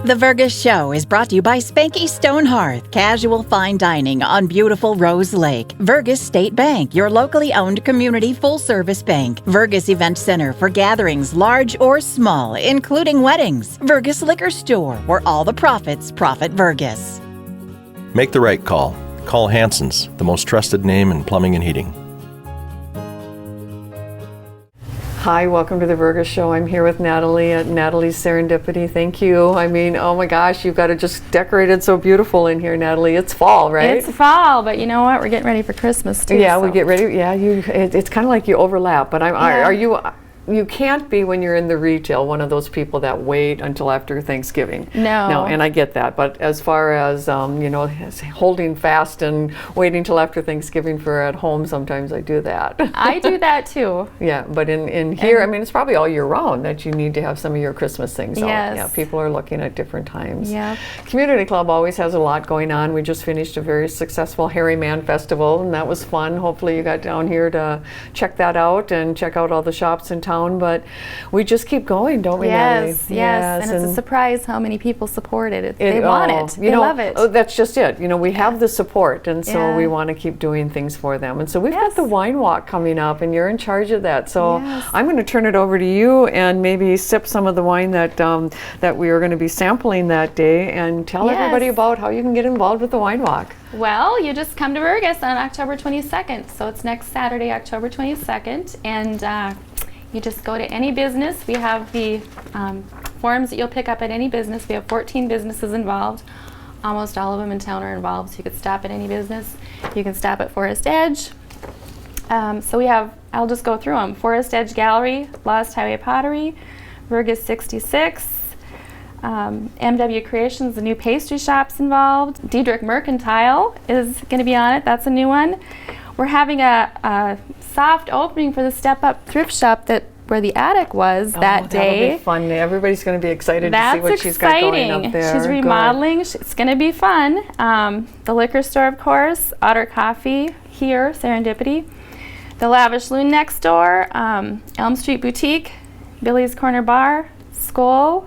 The Vergas Show is brought to you by Spanky Stone Hearth, casual fine dining on beautiful Rose Lake. Vergas State Bank, your locally owned community full-service bank. Vergas Event Center for gatherings large or small, including weddings. Vergas Liquor Store, where all the profits profit Vergas. Make the right call. Call Hanson's, the most trusted name in plumbing and heating. Hi, welcome to the Vergas Show. I'm here with Natalie at Natalie's Serendipity. Thank you. I mean, oh my gosh, you've got it just decorated so beautiful in here, Natalie. It's fall, right? It's fall, but you know what? We're getting ready for Christmas too. Yeah, so. we get ready. Yeah, it's kind of like you overlap. But are you? You can't be, when you're in the retail, one of those people that wait until after Thanksgiving. No, and I get that. But as far as holding fast and waiting till after Thanksgiving for at home, sometimes I do that. I do that too. Yeah, but in here, I mean, it's probably all year round that you need to have some of your Christmas things out. Yes. Yeah, people are looking at different times. Yeah. Community Club always has a lot going on. We just finished a very successful Hairy Man Festival, and that was fun. Hopefully you got down here to check that out and check out all the shops in town. But we just keep going, don't we, Natalie? Yes. And it's a surprise how many people support it. They want it. They love it. Oh, that's just it. You know, we have the support, and so we want to keep doing things for them. And so we've got the wine walk coming up, and you're in charge of that. So I'm going to turn it over to you and maybe sip some of the wine that that we are going to be sampling that day, and tell everybody about how you can get involved with the wine walk. Well, you just come to Vergas on October 22nd. So it's next Saturday, October 22nd. And you just go to any business. We have the forms that you'll pick up at any business. We have 14 businesses involved. Almost all of them in town are involved, so you could stop at any business. You can stop at Forest Edge. So we have, I'll just go through them. Forest Edge Gallery, Lost Highway Pottery, Vergas 66, MW Creations, the new pastry shops involved. Diedrich Mercantile is going to be on it. That's a new one. We're having a soft opening for the Step Up thrift shop where the attic was that day. That'll be fun. Everybody's going to be excited to see what she's got going up there. She's remodeling. It's going to be fun. The liquor store, of course, Otter Coffee here, Serendipity. The Lavish Loon next door, Elm Street Boutique, Billy's Corner Bar, Skoll,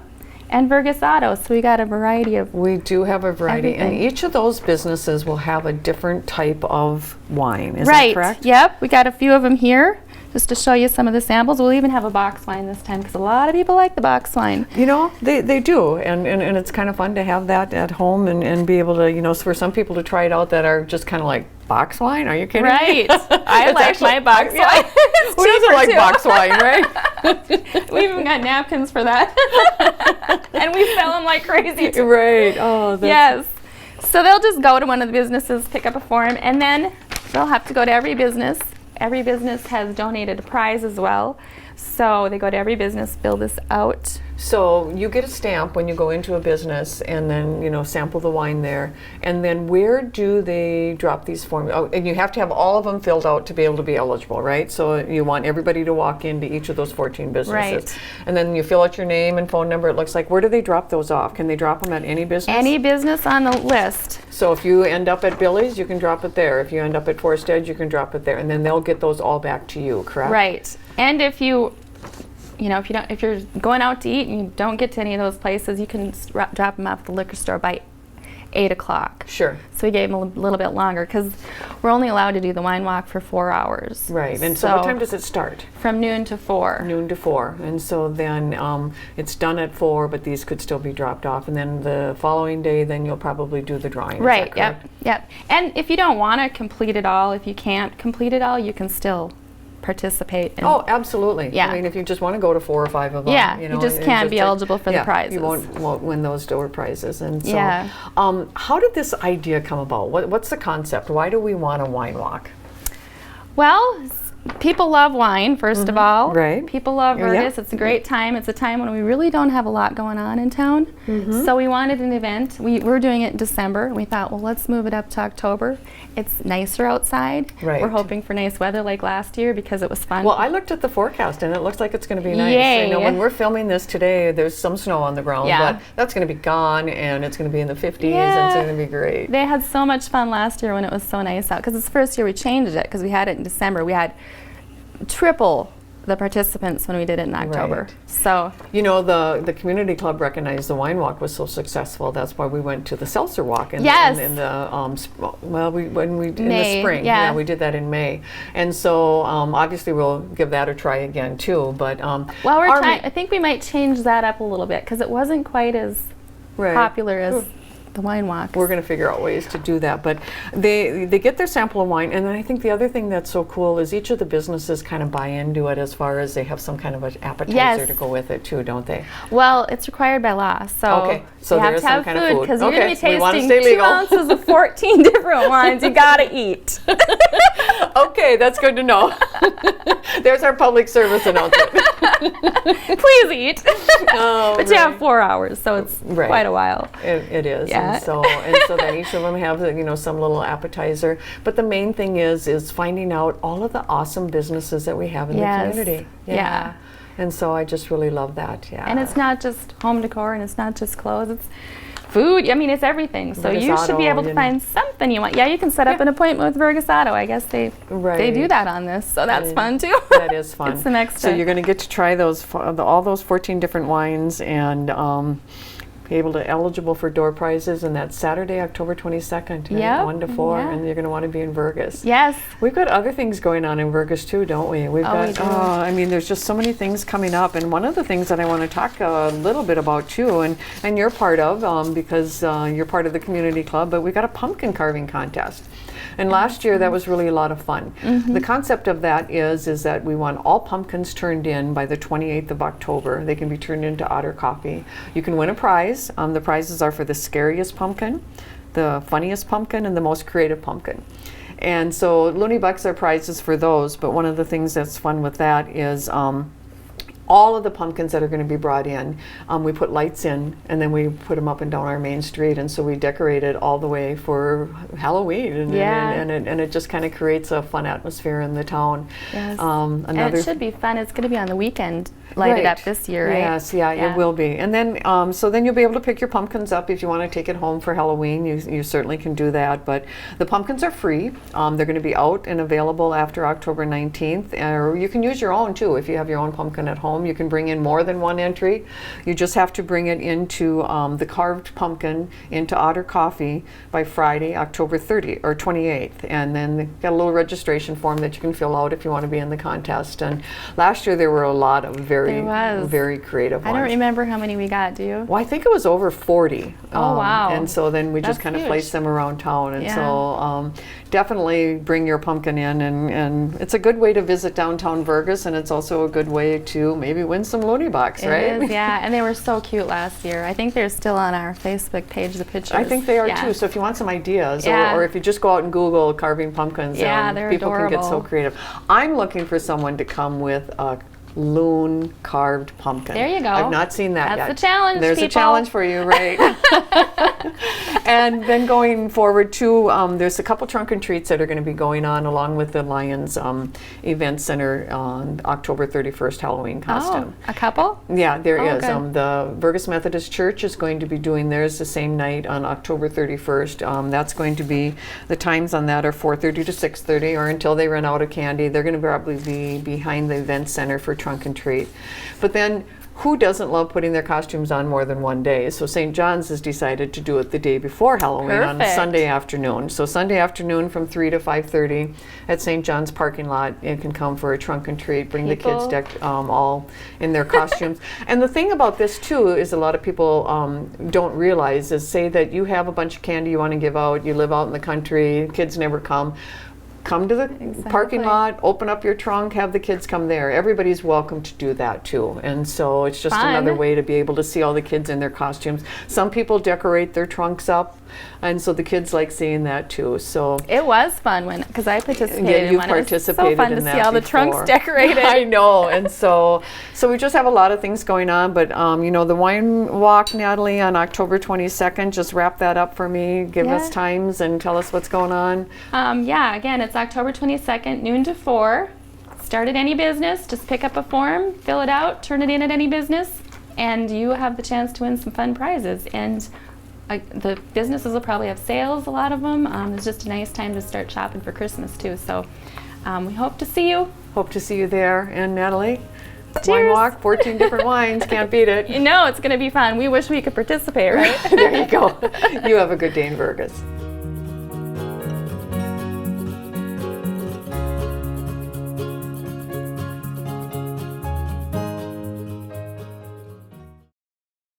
and Vergas Auto. So we got a variety of We do have a variety. everything. And each of those businesses will have a different type of wine. Is that correct? Yep. We got a few of them here just to show you some of the samples. We'll even have a box wine this time because a lot of people like the box wine. You know, they do. And it's kind of fun to have that at home and be able to, for some people to try it out that are just kind of like, box wine? Are you kidding Right. me? I like my box wine. It's Who doesn't cheaper, like too. box wine, right? We even got napkins for that. And we sell them like crazy too. Right. Oh, that's Yes. So they'll just go to one of the businesses, pick up a form, and then they'll have to go to every business. Every business has donated a prize as well. So they go to every business, fill this out. So you get a stamp when you go into a business, and then sample the wine there. And then where do they drop these forms? Oh, and you have to have all of them filled out to be able to be eligible, right? So you want everybody to walk into each of those 14 businesses. Right. And then you fill out your name and phone number. It looks like, where do they drop those off? Can they drop them at any business? Any business on the list. So if you end up at Billy's, you can drop it there. If you end up at Forest Edge, you can drop it there, and then they'll get those all back to you, correct? Right. And if you're going out to eat and you don't get to any of those places, you can drop them off at the liquor store by 8 o'clock. Sure. So we gave them a little bit longer because we're only allowed to do the wine walk for 4 hours. Right. And so what time does it start? From noon to 4. Noon to 4. And so then it's done at 4, but these could still be dropped off. And then the following day, then you'll probably do the drawing. Right. Is that correct? Yep. And if you don't want to complete it all, if you can't complete it all, you can still participate. Oh, absolutely. Yeah. I mean, if you just want to go to 4 or 5 of them. Yeah, you just can't be eligible for the prizes. You won't win those door prizes. And so, Yeah. How did this idea come about? What's the concept? Why do we want a wine walk? Well, people love wine, first of all. Right. People love Yeah. Vergas. It's a great time. It's a time when we really don't have a lot going on in town. So we wanted an event. We're doing it in December. We thought, well, let's move it up to October. It's nicer outside. Right. We're hoping for nice weather like last year because it was fun. Well, I looked at the forecast, and it looks like it's going to be nice. Yay. When we're filming this today, there's some snow on the ground, Yeah. but that's going to be gone, and it's going to be in the 50s, and Yeah. it's going to be great. They had so much fun last year when it was so nice out because it's the first year we changed it because we had it in December. We had triple the participants when we did it in October. Right. So you know, the community club recognized the wine walk was so successful. That's why we went to the seltzer walk in, Yes. in the when we in May, the spring. yeah. We did that in May, and so obviously we'll give that a try again too. But well, I think we might change that up a little bit because it wasn't quite as popular as the wine walk. We're going to figure out ways to do that, but they get their sample of wine, and then I think the other thing that's so cool is each of the businesses kind of buy into it as far as they have some kind of an appetizer to go with it too, don't they? Well, it's required by law, so so you have there's to have some kind of food because you're going to be we want to tasting stay 2 legal. ounces of 14 different wines. You got to eat. Okay, that's good to know. There's our public service announcement. Please eat. But you have 4 hours, so it's quite a while. It is, Yeah. and so then each of them have some little appetizer. But the main thing is finding out all of the awesome businesses that we have in the community. Yeah. And so I just really love that. Yeah. And it's not just home decor, and it's not just clothes. It's food. I mean, it's everything. So Vergas you should be able to find something you want. Yeah, you can set up an appointment with Vergas Auto. I guess they do that on this, so that's fun too. That is fun. It's the next. So you're going to get to try all those 14 different wines and be able to eligible for door prizes, and that's Saturday, October 22nd, Yep. 1 to 4, and you're going to want to be in Vergas. Yes. We've got other things going on in Vergas too, don't we? We do. I mean, there's just so many things coming up, and one of the things that I want to talk a little bit about too, and you're part of, because you're part of the community club, but we got a pumpkin carving contest. And last year that was really a lot of fun. The concept of that is that we want all pumpkins turned in by the 28th of October. They can be turned into Otter Coffee. You can win a prize. The prizes are for the scariest pumpkin, the funniest pumpkin, and the most creative pumpkin. And so Looney Bucks are prizes for those, but one of the things that's fun with that is all of the pumpkins that are going to be brought in, we put lights in, and then we put them up and down our main street, and so we decorate it all the way for Halloween, and it just kind of creates a fun atmosphere in the town. Yes. And it should be fun. It's going to be on the weekend, lighted up this year, right? Yes, it will be. And then, so then you'll be able to pick your pumpkins up if you want to take it home for Halloween. You certainly can do that. But the pumpkins are free. They're going to be out and available after October 19th. Or you can use your own too if you have your own pumpkin at home. You can bring in more than one entry. You just have to bring it into the carved pumpkin into Otter Coffee by Friday, October 30th or 28th. And then they've got a little registration form that you can fill out if you want to be in the contest. And last year there were a lot of very creative ones. I don't remember how many we got, do you? Well, I think it was over 40. Oh, wow. And so then we just kind of placed them around town. And so definitely bring your pumpkin in. And it's a good way to visit downtown Vergas, and it's also a good way to maybe win some Looney Bucks, right? It is, yeah. And they were so cute last year. I think they're still on our Facebook page, the pictures. I think they are too. So if you want some ideas, or if you just go out and Google carving pumpkins, they're people adorable. can get so creative. I'm looking for someone to come with a loon carved pumpkin. There you go. I've not seen that yet. That's the challenge. There's a challenge for you, right? And then going forward too, there's a couple trunk and treats that are going to be going on along with the Lions Event Center on October 31st Halloween costume. Oh, a couple? Yeah, there is. Good. The Vergas Methodist Church is going to be doing theirs the same night on October 31st. That's going to be, the times on that are 4:30 to 6:30, or until they run out of candy. They're going to probably be behind the event center for trunk and treat. But then who doesn't love putting their costumes on more than one day? So St. John's has decided to do it the day before Halloween on Sunday afternoon. So Sunday afternoon from 3 to 5:30 at St. John's parking lot, you can come for a trunk and treat, bring the kids decked all in their costumes. And the thing about this too is a lot of people don't realize is, say that you have a bunch of candy you want to give out, you live out in the country, kids never come. Come to the parking lot, open up your trunk, have the kids come there. Everybody's welcome to do that too. And so it's just another way to be able to see all the kids in their costumes. Some people decorate their trunks up, and so the kids like seeing that too. So it was fun because I participated in you one. participated it was so fun in to that see all the before. trunks decorated. I know, and so we just have a lot of things going on. But the wine walk, Natalie, on October 22nd. Just wrap that up for me. Give us times and tell us what's going on. Again, it's October 22nd, noon to 4. Start at any business. Just pick up a form, fill it out, turn it in at any business, and you have the chance to win some fun prizes. And the businesses will probably have sales, a lot of them. It's just a nice time to start shopping for Christmas too. So we hope to see you Hope to see you there. And Natalie, Wine Cheers. Walk, 14 different wines, can't beat it. You know it's going to be fun. We wish we could participate, right? There you go. You have a good day in Vergas.